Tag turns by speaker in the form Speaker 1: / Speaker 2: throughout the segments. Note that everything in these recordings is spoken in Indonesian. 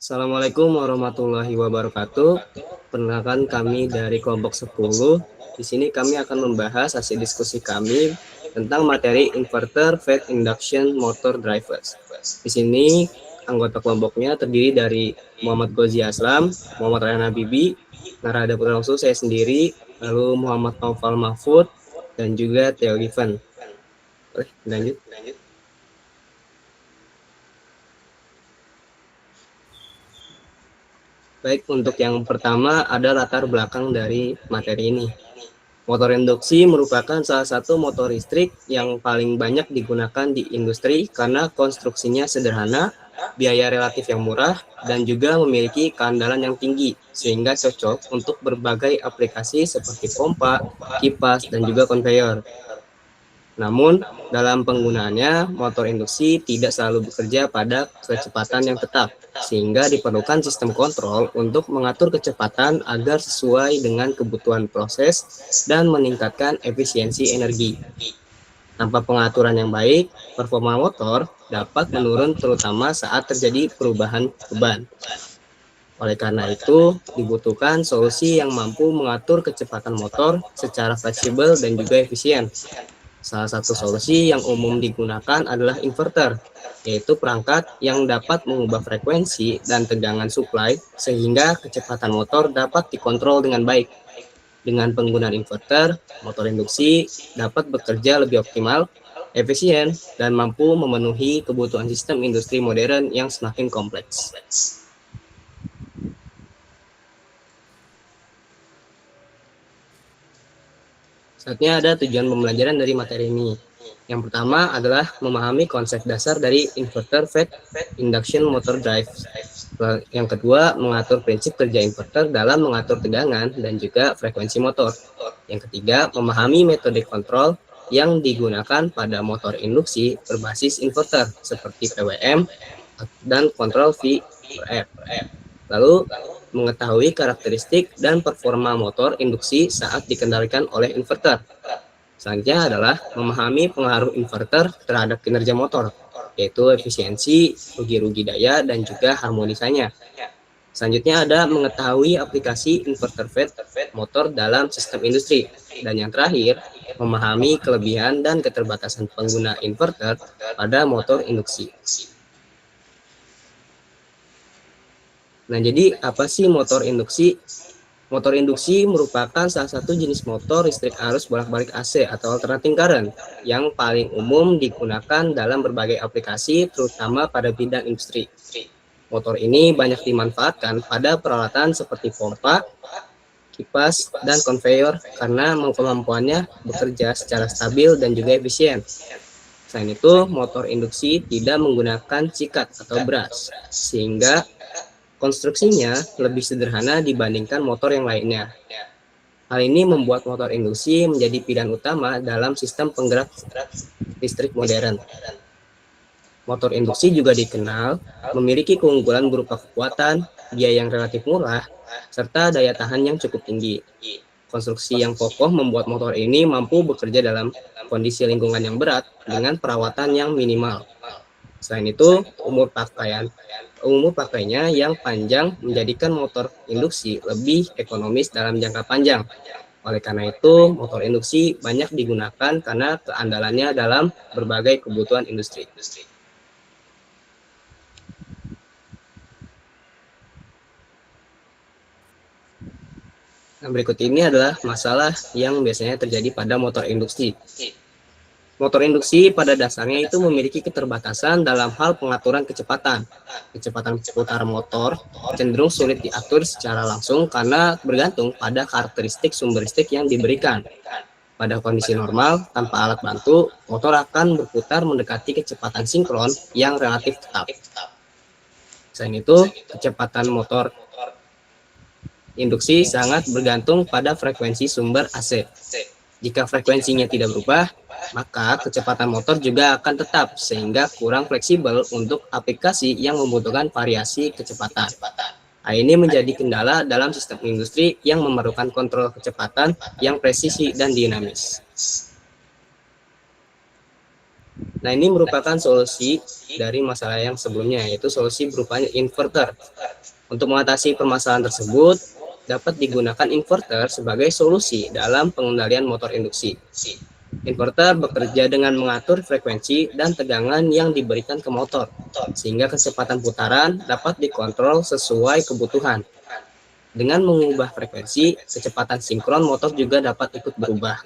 Speaker 1: Assalamualaikum warahmatullahi wabarakatuh. Perkenalkan kami dari kelompok 10. Di sini kami akan membahas hasil diskusi kami tentang materi inverter fast induction motor drivers. Di sini anggota kelompoknya terdiri dari Muhammad Gozi Aslam, Muhammad Rayhan Habibi, naradator langsung saya sendiri, lalu Muhammad Naufal Mahfud, dan juga Theo Given. Lanjut. Baik, untuk yang pertama ada latar belakang dari materi ini. Motor induksi merupakan salah satu motor listrik yang paling banyak digunakan di industri karena konstruksinya sederhana, biaya relatif yang murah, dan juga memiliki keandalan yang tinggi, sehingga cocok untuk berbagai aplikasi seperti pompa, kipas, dan juga konveyor. Namun, dalam penggunaannya, motor induksi tidak selalu bekerja pada kecepatan yang tetap, sehingga diperlukan sistem kontrol untuk mengatur kecepatan agar sesuai dengan kebutuhan proses dan meningkatkan efisiensi energi. Tanpa pengaturan yang baik, performa motor dapat menurun terutama saat terjadi perubahan beban. Oleh karena itu, dibutuhkan solusi yang mampu mengatur kecepatan motor secara fleksibel dan juga efisien. Salah satu solusi yang umum digunakan adalah inverter, yaitu perangkat yang dapat mengubah frekuensi dan tegangan supply sehingga kecepatan motor dapat dikontrol dengan baik. Dengan penggunaan inverter, motor induksi dapat bekerja lebih optimal, efisien, dan mampu memenuhi kebutuhan sistem industri modern yang semakin kompleks. Saatnya ada tujuan pembelajaran dari materi ini. Yang pertama adalah memahami konsep dasar dari inverter fast induction motor drive. Yang kedua, mengatur prinsip kerja inverter dalam mengatur tegangan dan juga frekuensi motor. Yang ketiga, memahami metode kontrol yang digunakan pada motor induksi berbasis inverter seperti PWM dan kontrol V/F. Lalu, mengetahui karakteristik dan performa motor induksi saat dikendalikan oleh inverter. Selanjutnya adalah memahami pengaruh inverter terhadap kinerja motor, yaitu efisiensi, rugi-rugi daya, dan juga harmonisanya. Selanjutnya ada mengetahui aplikasi inverter fast motor dalam sistem industri. Dan yang terakhir, memahami kelebihan dan keterbatasan pengguna inverter pada motor induksi. Nah, jadi apa sih motor induksi? Motor induksi merupakan salah satu jenis motor listrik arus bolak-balik AC atau alternating current yang paling umum digunakan dalam berbagai aplikasi, terutama pada bidang industri. Motor ini banyak dimanfaatkan pada peralatan seperti pompa, kipas, dan konveyor karena kemampuannya bekerja secara stabil dan juga efisien. Selain itu, motor induksi tidak menggunakan sikat atau brush, sehingga konstruksinya lebih sederhana dibandingkan motor yang lainnya. Hal ini membuat motor induksi menjadi pilihan utama dalam sistem penggerak listrik modern. Motor induksi juga dikenal memiliki keunggulan berupa kekuatan, biaya yang relatif murah, serta daya tahan yang cukup tinggi. Konstruksi yang kokoh membuat motor ini mampu bekerja dalam kondisi lingkungan yang berat dengan perawatan yang minimal. Selain itu, umur pakainya yang panjang menjadikan motor induksi lebih ekonomis dalam jangka panjang. Oleh karena itu, motor induksi banyak digunakan karena keandalannya dalam berbagai kebutuhan industri. Nah, berikut ini adalah masalah yang biasanya terjadi pada motor induksi. Motor induksi pada dasarnya itu memiliki keterbatasan dalam hal pengaturan kecepatan. Kecepatan putar motor cenderung sulit diatur secara langsung karena bergantung pada karakteristik sumber listrik yang diberikan. Pada kondisi normal, tanpa alat bantu, motor akan berputar mendekati kecepatan sinkron yang relatif tetap. Selain itu, kecepatan motor induksi sangat bergantung pada frekuensi sumber AC. Jika frekuensinya tidak berubah, maka kecepatan motor juga akan tetap, sehingga kurang fleksibel untuk aplikasi yang membutuhkan variasi kecepatan. Hal ini menjadi kendala dalam sistem industri yang memerlukan kontrol kecepatan yang presisi dan dinamis. Nah, ini merupakan solusi dari masalah yang sebelumnya, yaitu solusi berupa inverter. Untuk mengatasi permasalahan tersebut, dapat digunakan inverter sebagai solusi dalam pengendalian motor induksi. Inverter bekerja dengan mengatur frekuensi dan tegangan yang diberikan ke motor, sehingga kecepatan putaran dapat dikontrol sesuai kebutuhan. Dengan mengubah frekuensi, kecepatan sinkron motor juga dapat ikut berubah.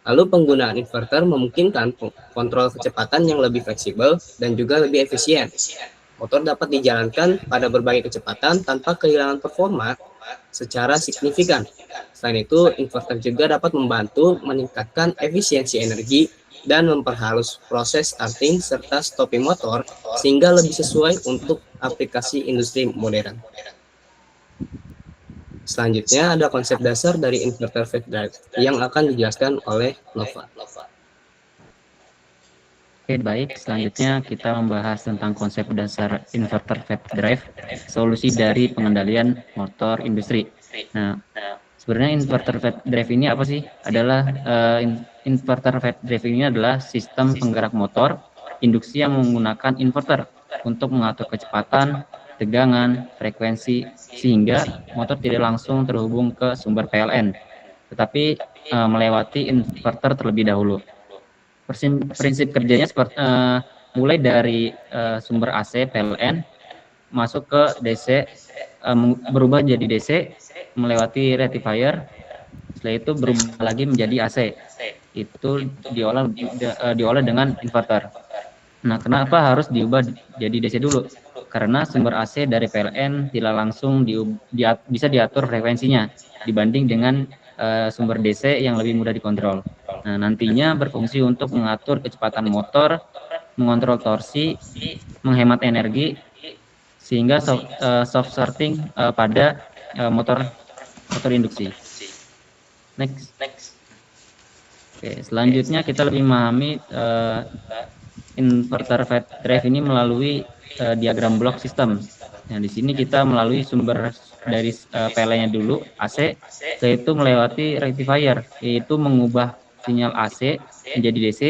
Speaker 1: Lalu penggunaan inverter memungkinkan kontrol kecepatan yang lebih fleksibel dan juga lebih efisien. Motor dapat dijalankan pada berbagai kecepatan tanpa kehilangan performa secara signifikan. Selain itu, inverter juga dapat membantu meningkatkan efisiensi energi dan memperhalus proses starting serta stopping motor sehingga lebih sesuai untuk aplikasi industri modern. Selanjutnya ada konsep dasar dari inverter fast drive yang akan dijelaskan oleh Nova.
Speaker 2: Oke, baik. Selanjutnya kita membahas tentang konsep dasar inverter fast drive, solusi dari pengendalian motor industri. Nah, sebenarnya inverter fast drive ini apa sih? Adalah inverter fast drive ini adalah sistem penggerak motor induksi yang menggunakan inverter untuk mengatur kecepatan, tegangan, frekuensi, sehingga motor tidak langsung terhubung ke sumber PLN, tetapi melewati inverter terlebih dahulu. Prinsip kerjanya seperti mulai dari sumber AC PLN masuk ke DC, berubah jadi DC, melewati rectifier, setelah itu berubah lagi menjadi AC. Itu diolah dengan inverter. Nah, kenapa harus diubah jadi DC dulu? Karena sumber AC dari PLN tidak langsung bisa diatur frekuensinya dibanding dengan sumber DC yang lebih mudah dikontrol. Nah, nantinya berfungsi untuk mengatur kecepatan motor, mengontrol torsi, menghemat energi, sehingga soft starting pada motor induksi. Next. Oke, selanjutnya kita lebih memahami inverter fast drive ini melalui diagram blok sistem. Nah, di sini kita melalui sumber dari PLN-nya dulu, AC, yaitu melewati rectifier, yaitu mengubah sinyal AC menjadi DC,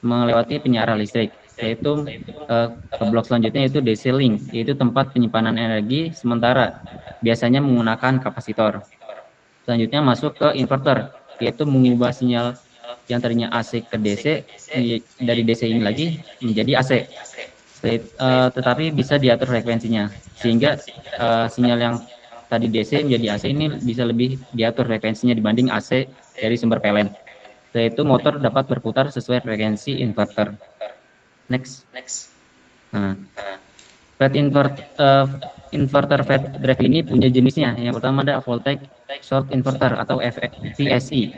Speaker 2: melewati penyiaran listrik. Yaitu ke blok selanjutnya yaitu DC link, yaitu tempat penyimpanan energi sementara, biasanya menggunakan kapasitor. Selanjutnya masuk ke inverter, yaitu mengubah sinyal yang tadinya AC ke DC, dari DC ini lagi menjadi AC. Tetapi bisa diatur frekuensinya, sehingga sinyal yang tadi DC menjadi AC ini bisa lebih diatur frekuensinya dibanding AC dari sumber PLN. Setelah itu motor dapat berputar sesuai frekuensi inverter. Next. Nah, inverter fast drive ini punya jenisnya. Yang pertama ada voltage short inverter atau VSI.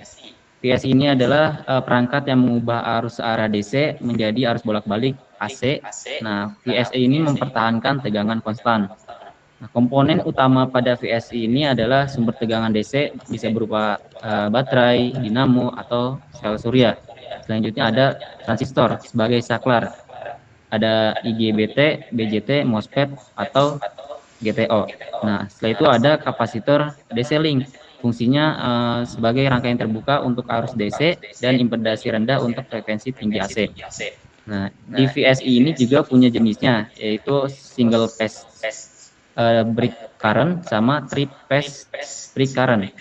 Speaker 2: VSI ini adalah perangkat yang mengubah arus searah DC menjadi arus bolak-balik AC. Nah, VSI ini mempertahankan tegangan konstan. Nah, komponen utama pada VSI ini adalah sumber tegangan DC, bisa berupa baterai, dinamo, atau sel surya. Selanjutnya ada transistor sebagai saklar. Ada IGBT, BJT, MOSFET, atau GTO. Nah, setelah itu ada kapasitor DC link. Fungsinya sebagai rangkaian terbuka untuk arus DC dan impedasi rendah untuk frekuensi tinggi AC. Nah, di VSI ini juga punya jenisnya, yaitu single phase break current sama three phase break current.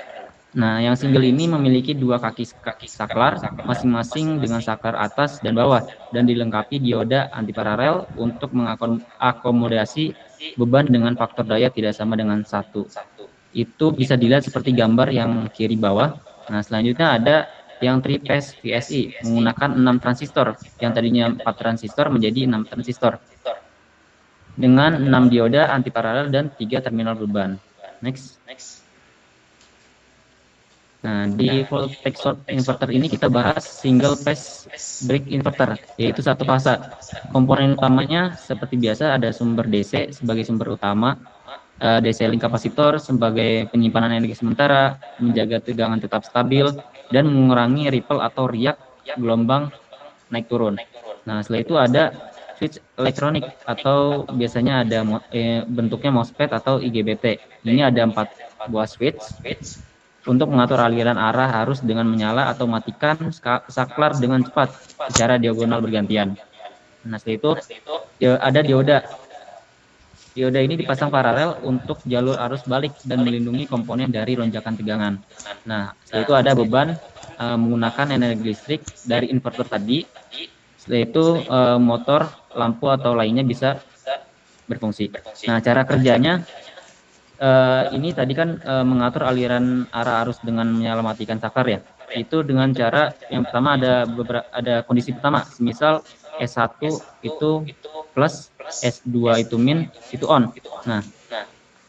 Speaker 2: Nah, yang single ini memiliki dua kaki saklar masing-masing dengan saklar atas dan bawah dan dilengkapi dioda antiparalel untuk mengakomodasi beban dengan faktor daya tidak sama dengan 1. Itu bisa dilihat seperti gambar yang kiri bawah. Nah, selanjutnya ada yang three phase VSI menggunakan 6 transistor, yang tadinya 4 transistor menjadi 6 transistor dengan 6 dioda antiparalel dan 3 terminal beban. Next. Nah, di voltage short inverter ini kita bahas single phase break inverter, yaitu satu fase. Komponen utamanya seperti biasa ada sumber DC sebagai sumber utama, DC link kapasitor sebagai penyimpanan energi sementara, menjaga tegangan tetap stabil, dan mengurangi ripple atau riak gelombang naik turun. Nah, setelah itu ada switch elektronik atau biasanya ada bentuknya MOSFET atau IGBT. Ini ada 4 buah switch. untuk mengatur aliran arah arus dengan menyala atau matikan saklar dengan cepat secara diagonal bergantian. Nah, setelah itu ada dioda. Dioda ini dipasang paralel untuk jalur arus balik dan melindungi komponen dari lonjakan tegangan. Nah, setelah itu ada beban menggunakan energi listrik dari inverter tadi. Setelah itu motor, lampu atau lainnya bisa berfungsi. Nah, cara kerjanya ini tadi kan mengatur aliran arah arus dengan menyala-matikan saklar ya. Itu dengan cara yang pertama ada kondisi pertama, semisal S1 itu plus, S2 itu min, itu on. Nah,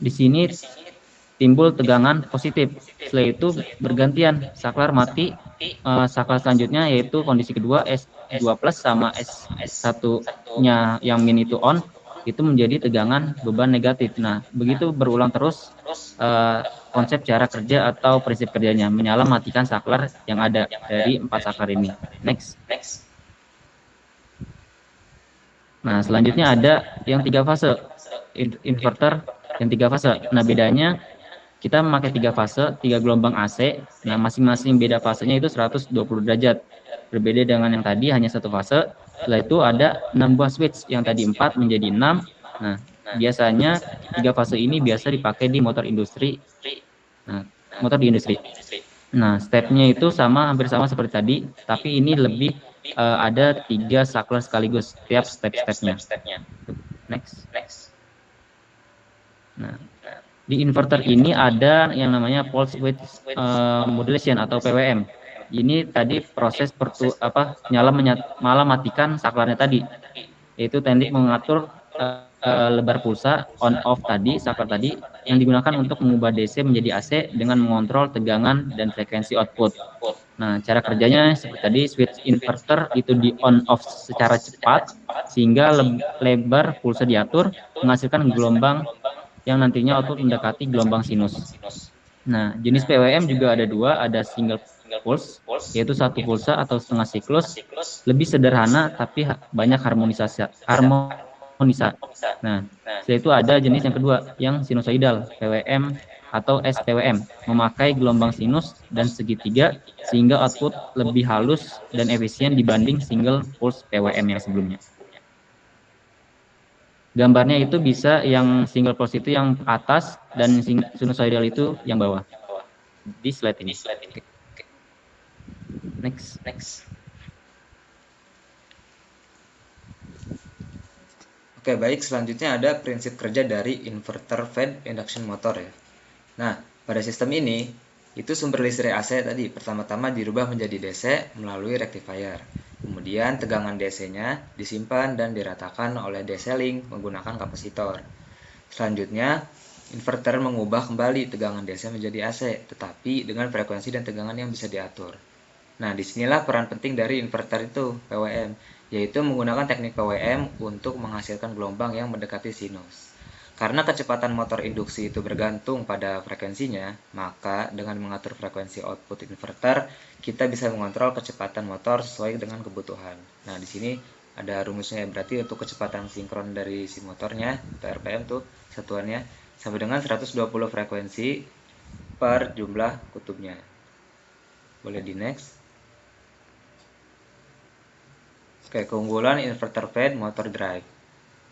Speaker 2: di sini timbul tegangan positif. Setelah itu bergantian saklar mati, saklar selanjutnya yaitu kondisi kedua S2 plus sama S1-nya yang min itu on, itu menjadi tegangan beban negatif. Nah, begitu berulang terus konsep cara kerja atau prinsip kerjanya, menyala matikan saklar yang ada dari 4 saklar ini. Next. Nah, selanjutnya ada yang 3 fase, inverter yang 3 fase. Nah, bedanya kita memakai 3 fase, 3 gelombang AC. Nah, masing-masing beda fasenya itu 120 derajat. Berbeda dengan yang tadi hanya 1 fase. Setelah itu ada 6 buah switch, yang tadi 4 menjadi 6. Nah, biasanya 3 fase ini biasa dipakai di motor industri. Nah, motor di industri. Nah, stepnya itu hampir sama seperti tadi, tapi ini lebih ada 3 saklar sekaligus tiap step-stepnya. Next. Nah, di inverter ini ada yang namanya pulse width modulation atau PWM. Ini tadi proses nyala matikan saklarnya tadi, yaitu teknik mengatur lebar pulsa on off tadi, saklar tadi, yang digunakan untuk mengubah DC menjadi AC dengan mengontrol tegangan dan frekuensi output. Nah, cara kerjanya seperti tadi, switch inverter itu di on off secara cepat sehingga lebar pulsa diatur menghasilkan gelombang yang nantinya output mendekati gelombang sinus. Nah, jenis PWM juga ada 2, ada single pulse, yaitu 1 pulsa atau setengah siklus, lebih sederhana tapi banyak harmonisasi. Nah, setelah itu ada jenis yang kedua, yang sinusoidal, PWM atau SPWM, memakai gelombang sinus dan segitiga sehingga output lebih halus dan efisien dibanding single pulse PWM yang sebelumnya. Gambarnya itu bisa yang single pulse itu yang atas dan sinusoidal itu yang bawah. Di slide ini. Next.
Speaker 3: Oke, baik. Selanjutnya ada prinsip kerja dari inverter fed induction motor ya. Nah, pada sistem ini, itu sumber listrik AC tadi pertama-tama dirubah menjadi DC melalui rectifier. Kemudian tegangan DC-nya disimpan dan diratakan oleh DC link menggunakan kapasitor. Selanjutnya, inverter mengubah kembali tegangan DC menjadi AC, tetapi dengan frekuensi dan tegangan yang bisa diatur. Nah, disinilah peran penting dari inverter itu, PWM, yaitu menggunakan teknik PWM untuk menghasilkan gelombang yang mendekati sinus. Karena kecepatan motor induksi itu bergantung pada frekuensinya, maka dengan mengatur frekuensi output inverter, kita bisa mengontrol kecepatan motor sesuai dengan kebutuhan. Nah, di sini ada rumusnya, berarti untuk kecepatan sinkron dari si motornya, atau RPM tuh satuannya, sama dengan 120 frekuensi per jumlah kutubnya. Boleh di next. Oke, keunggulan inverter fed motor drive.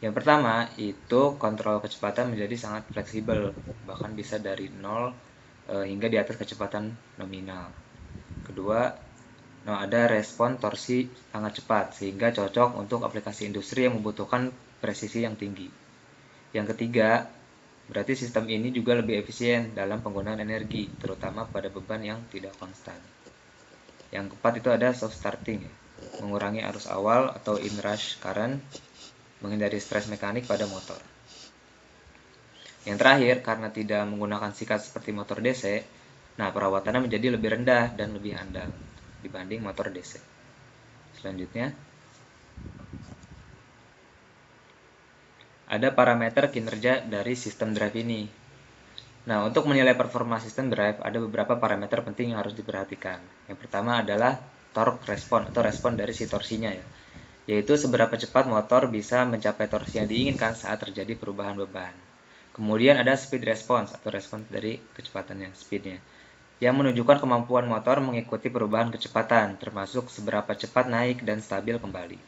Speaker 3: Yang pertama, itu kontrol kecepatan menjadi sangat fleksibel, bahkan bisa dari 0 hingga di atas kecepatan nominal. Kedua, ada respon torsi sangat cepat, sehingga cocok untuk aplikasi industri yang membutuhkan presisi yang tinggi. Yang ketiga, berarti sistem ini juga lebih efisien dalam penggunaan energi, terutama pada beban yang tidak konstan. Yang keempat itu ada soft starting, mengurangi arus awal atau inrush current, menghindari stres mekanik pada motor. Yang terakhir, karena tidak menggunakan sikat seperti motor DC, perawatannya menjadi lebih rendah dan lebih handal dibanding motor DC. Selanjutnya, ada parameter kinerja dari sistem drive ini. Nah, untuk menilai performa sistem drive, ada beberapa parameter penting yang harus diperhatikan. Yang pertama adalah torque respon atau respon dari si torsinya ya, yaitu seberapa cepat motor bisa mencapai torsi yang diinginkan saat terjadi perubahan beban. Kemudian ada speed response atau respons dari kecepatannya, speednya. yang menunjukkan kemampuan motor mengikuti perubahan kecepatan, termasuk seberapa cepat naik dan stabil kembali.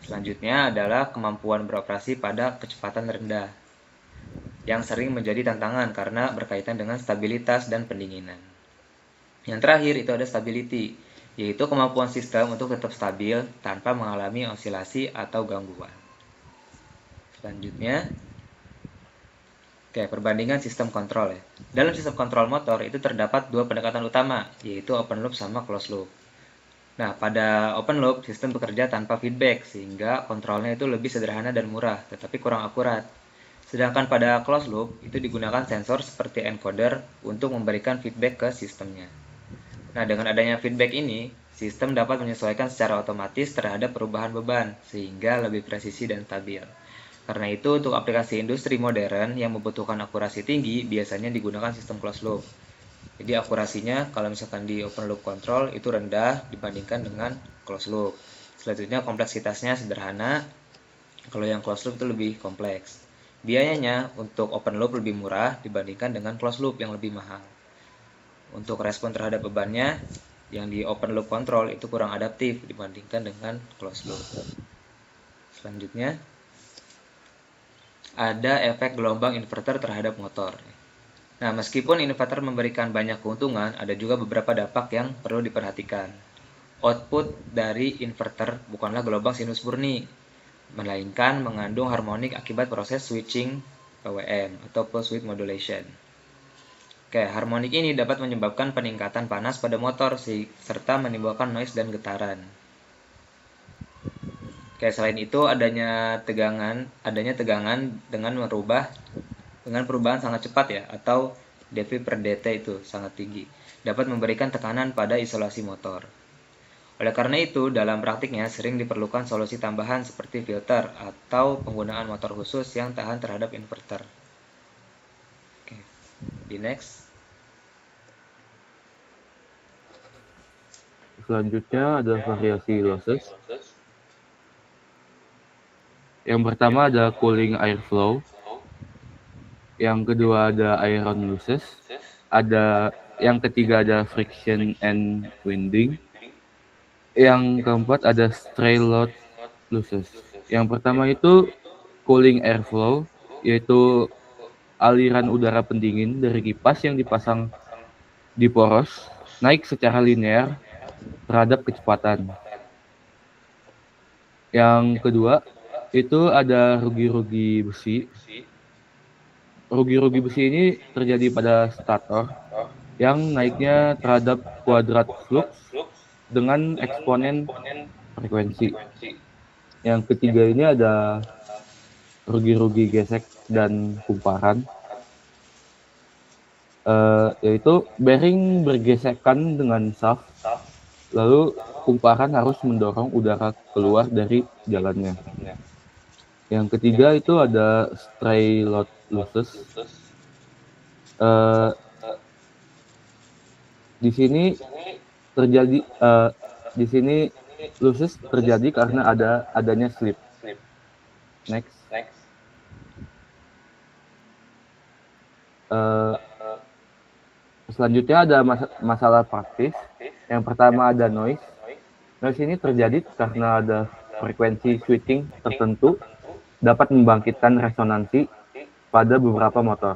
Speaker 3: Selanjutnya adalah kemampuan beroperasi pada kecepatan rendah, yang sering menjadi tantangan karena berkaitan dengan stabilitas dan pendinginan. Yang terakhir itu ada stability, yaitu kemampuan sistem untuk tetap stabil tanpa mengalami osilasi atau gangguan. Selanjutnya, perbandingan sistem kontrol ya. Dalam sistem kontrol motor itu terdapat dua pendekatan utama, yaitu open loop sama closed loop. Nah, pada open loop, sistem bekerja tanpa feedback, sehingga kontrolnya itu lebih sederhana dan murah, tetapi kurang akurat. Sedangkan pada closed loop, itu digunakan sensor seperti encoder untuk memberikan feedback ke sistemnya. Nah, dengan adanya feedback ini, sistem dapat menyesuaikan secara otomatis terhadap perubahan beban, sehingga lebih presisi dan stabil. Karena itu, untuk aplikasi industri modern yang membutuhkan akurasi tinggi, biasanya digunakan sistem closed loop. Jadi akurasinya kalau misalkan di open loop control itu rendah dibandingkan dengan closed loop. Selanjutnya kompleksitasnya sederhana, kalau yang closed loop itu lebih kompleks. Biayanya untuk open loop lebih murah dibandingkan dengan closed loop yang lebih mahal. Untuk respon terhadap bebannya, yang di open loop control itu kurang adaptif dibandingkan dengan closed loop. Selanjutnya, ada efek gelombang inverter terhadap motor. Nah, meskipun inverter memberikan banyak keuntungan, ada juga beberapa dampak yang perlu diperhatikan. Output dari inverter bukanlah gelombang sinus murni, melainkan mengandung harmonik akibat proses switching PWM atau pulse width modulation. Harmonik ini dapat menyebabkan peningkatan panas pada motor serta menimbulkan noise dan getaran. Selain itu adanya tegangan dengan perubahan sangat cepat ya, atau dV per dt itu sangat tinggi, dapat memberikan tekanan pada isolasi motor. Oleh karena itu, dalam praktiknya sering diperlukan solusi tambahan seperti filter atau penggunaan motor khusus yang tahan terhadap inverter. Di next.
Speaker 4: Selanjutnya ada variasi losses. Yang pertama ada cooling airflow. Yang kedua ada iron losses. Yang ketiga ada friction and winding. Yang keempat ada stray load losses. Yang pertama itu cooling airflow, yaitu aliran udara pendingin dari kipas yang dipasang di poros naik secara linear terhadap kecepatan. Yang kedua itu ada rugi-rugi besi. Rugi-rugi besi ini terjadi pada stator yang naiknya terhadap kuadrat flux dengan eksponen frekuensi. Yang ketiga ini ada rugi-rugi gesek dan kumparan, yaitu bearing bergesekan dengan shaft, lalu kumparan harus mendorong udara keluar dari jalannya. Yang ketiga itu ada stray load losses. Di sini losses terjadi karena adanya slip. Next. Selanjutnya ada masalah praktis. Yang pertama ada noise. Noise ini terjadi karena ada frekuensi switching tertentu dapat membangkitkan resonansi pada beberapa motor.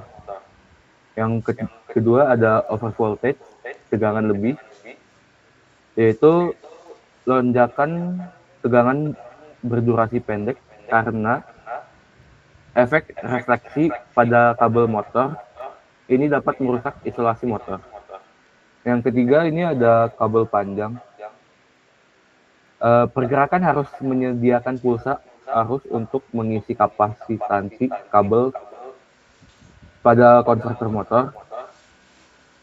Speaker 4: Yang kedua ada overvoltage, tegangan lebih, yaitu lonjakan tegangan berdurasi pendek karena efek refleksi pada kabel motor. Ini dapat merusak isolasi motor. Yang ketiga ini ada kabel panjang. Pergerakan harus menyediakan pulsa arus untuk mengisi kapasitansi kabel pada konverter motor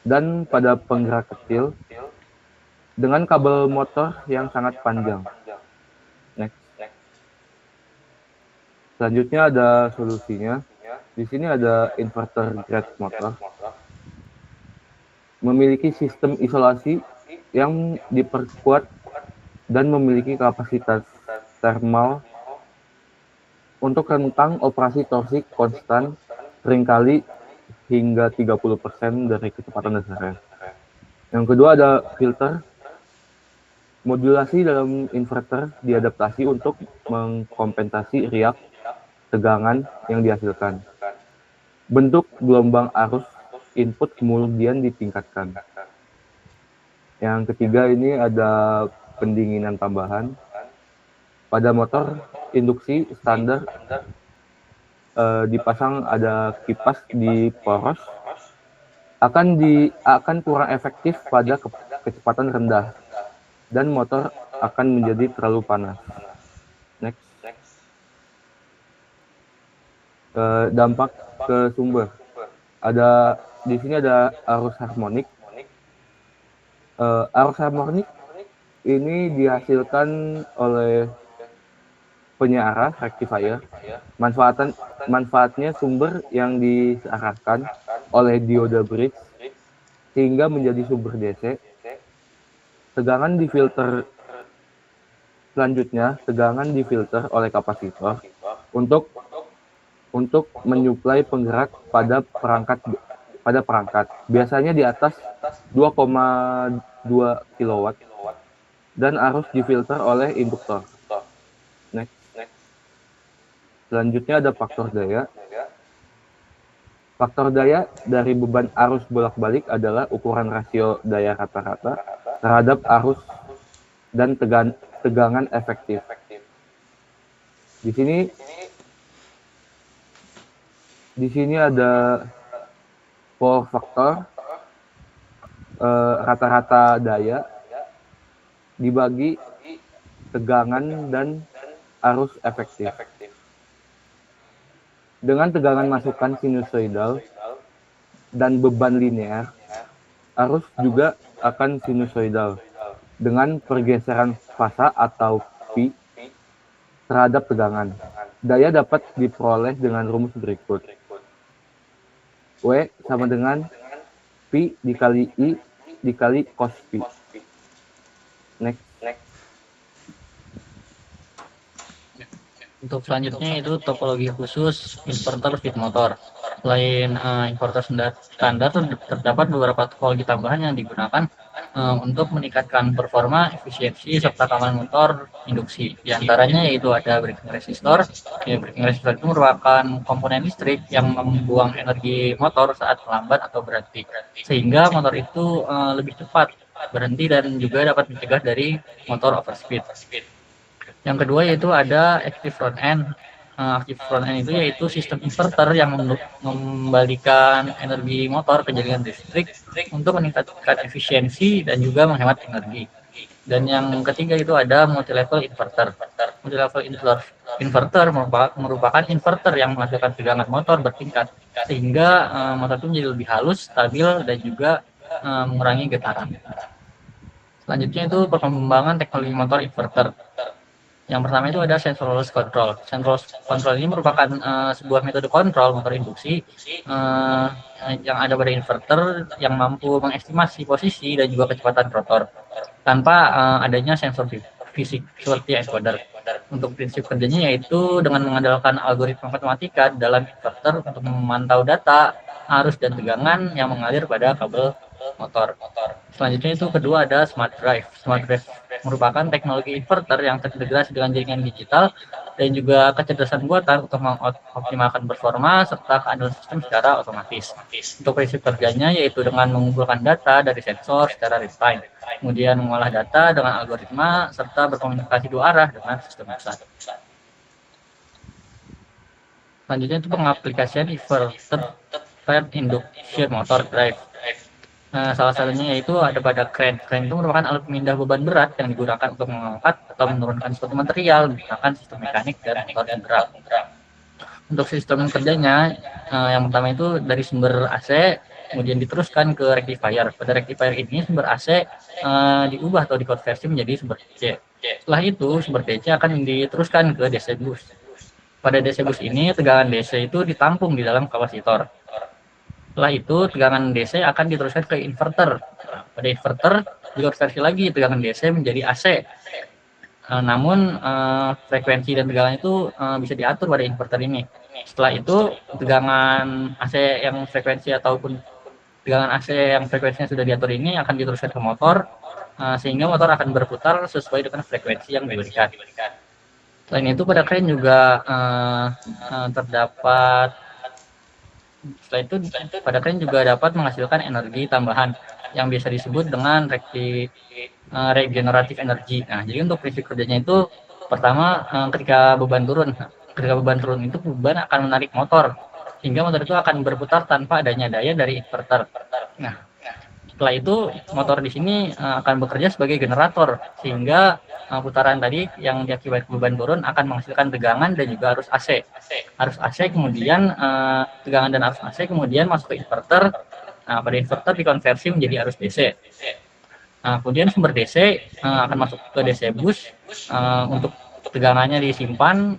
Speaker 4: dan pada penggerak kecil dengan kabel motor yang sangat panjang. Next. Selanjutnya ada solusinya. Di sini ada inverter grade motor. Memiliki sistem isolasi yang diperkuat dan memiliki kapasitas thermal untuk rentang operasi torsi konstan seringkali hingga 30% dari kecepatan dasarnya. Yang kedua ada filter. Modulasi dalam inverter diadaptasi untuk mengkompensasi riak tegangan yang dihasilkan. Bentuk gelombang arus input kemudian ditingkatkan. Yang ketiga ini ada pendinginan tambahan. Pada motor induksi standar dipasang ada kipas di poros akan kurang efektif pada kecepatan rendah dan motor akan menjadi terlalu panas. Next. Dampak ke sumber. Di sini ada arus harmonik. Arus harmonik ini dihasilkan oleh penyearah rectifier. Manfaatnya sumber yang diarahkan oleh dioda bridge sehingga menjadi sumber DC. Tegangan difilter oleh kapasitor untuk menyuplai penggerak pada perangkat. Biasanya di atas 2,2 kW dan harus difilter oleh induktor. Next. Selanjutnya ada faktor daya. Faktor daya dari beban arus bolak-balik adalah ukuran rasio daya rata-rata terhadap arus dan tegangan efektif. Di sini ada power factor, rata-rata daya dibagi tegangan dan arus efektif. Dengan tegangan masukan sinusoidal dan beban linear, arus juga akan sinusoidal dengan pergeseran fasa atau pi terhadap tegangan. Daya dapat diperoleh dengan rumus berikut. W sama dengan pi dikali I dikali cos pi. Next.
Speaker 2: Untuk selanjutnya itu topologi khusus inverter feed motor. Selain inverter standar, terdapat beberapa topologi tambahan yang digunakan untuk meningkatkan performa, efisiensi, serta keamanan motor induksi. Di antaranya yaitu ada braking resistor. Braking resistor itu merupakan komponen listrik yang membuang energi motor saat melambat atau berhenti, sehingga motor itu lebih cepat berhenti dan juga dapat mencegah dari motor overspeed. Yang kedua yaitu ada active front end. Active front end itu yaitu sistem inverter yang membalikan energi motor ke jaringan listrik untuk meningkatkan efisiensi dan juga menghemat energi. Dan yang ketiga itu ada multi-level inverter. Multi-level inverter merupakan inverter yang menghasilkan tegangan motor bertingkat sehingga motor itu menjadi lebih halus, stabil, dan juga mengurangi getaran. Selanjutnya itu perkembangan teknologi motor inverter. Yang pertama itu ada sensorless control. Sensorless control ini merupakan sebuah metode kontrol motor induksi yang ada pada inverter yang mampu mengestimasi posisi dan juga kecepatan rotor tanpa adanya sensor fisik seperti encoder. Untuk prinsip kerjanya yaitu dengan mengandalkan algoritma matematika dalam inverter untuk memantau data, arus, dan tegangan yang mengalir pada kabel motor. Selanjutnya itu kedua ada smart drive. Smart drive merupakan teknologi inverter yang terintegrasi dengan jaringan digital dan juga kecerdasan buatan untuk mengoptimalkan performa serta keandalan sistem secara otomatis. Untuk prinsip kerjanya yaitu dengan mengumpulkan data dari sensor secara real time, kemudian mengolah data dengan algoritma serta berkomunikasi dua arah dengan sistem pusat. Selanjutnya itu pengaplikasian inverter fed induction motor drive. Salah satunya yaitu ada pada crane. Crane itu merupakan alat pemindah beban berat yang digunakan untuk mengangkat atau menurunkan suatu material menggunakan sistem mekanik dan motor penggerak. Untuk sistem kerjanya, yang pertama itu dari sumber AC, kemudian diteruskan ke rectifier. Pada rectifier ini sumber AC diubah atau dikonversi menjadi sumber DC. Setelah itu sumber DC akan diteruskan ke DC bus. Pada DC bus ini tegangan DC itu ditampung di dalam kapasitor. Setelah itu tegangan DC akan diteruskan ke inverter. Pada inverter dikonversi lagi tegangan DC menjadi AC. Namun frekuensi dan tegangan itu bisa diatur pada inverter ini. Setelah itu tegangan AC yang frekuensi ataupun
Speaker 5: tegangan AC yang frekuensinya sudah diatur ini akan diteruskan ke motor, sehingga motor akan berputar sesuai dengan frekuensi yang diberikan. Selain itu pada kren juga pada kren juga dapat menghasilkan energi tambahan yang biasa disebut dengan regeneratif energi. Nah, jadi untuk prinsip kerjanya itu pertama, ketika beban turun itu beban akan menarik motor sehingga motor itu akan berputar tanpa adanya daya dari inverter. Nah, setelah itu motor di sini akan bekerja sebagai generator sehingga putaran tadi yang diakibatkan beban turun akan menghasilkan tegangan dan juga arus AC. Arus AC kemudian tegangan dan arus AC kemudian masuk ke inverter. Nah, pada inverter dikonversi menjadi arus DC. Nah, kemudian sumber DC akan masuk ke DC bus untuk tegangannya disimpan.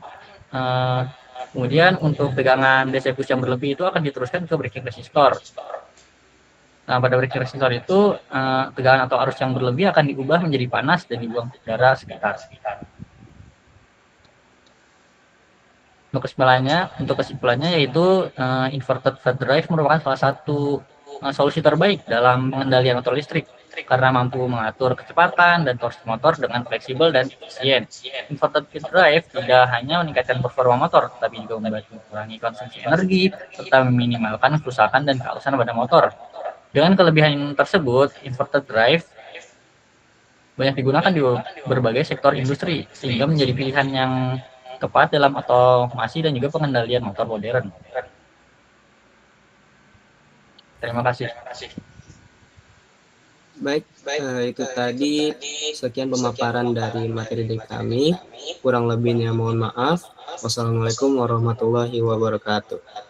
Speaker 5: Kemudian untuk tegangan DC bus yang berlebih itu akan diteruskan ke braking resistor. Nah, pada braking resistor itu tegangan atau arus yang berlebih akan diubah menjadi panas dan dibuang ke udara sekitar. Untuk kesimpulannya yaitu inverted fed drive merupakan salah satu solusi terbaik dalam pengendalian motor listrik karena mampu mengatur kecepatan dan torsi motor dengan fleksibel dan efisien. Inverted fed drive tidak hanya meningkatkan performa motor, tapi juga membantu mengurangi konsumsi energi serta meminimalkan kerusakan dan kehalusan pada motor. Dengan kelebihan tersebut, inverted drive banyak digunakan di berbagai sektor industri sehingga menjadi pilihan yang tepat dalam otomasi dan juga pengendalian motor modern. Terima kasih.
Speaker 1: Baik, itu tadi sekian pemaparan dari materi dari kami. Kurang lebihnya mohon maaf. Wassalamualaikum warahmatullahi wabarakatuh.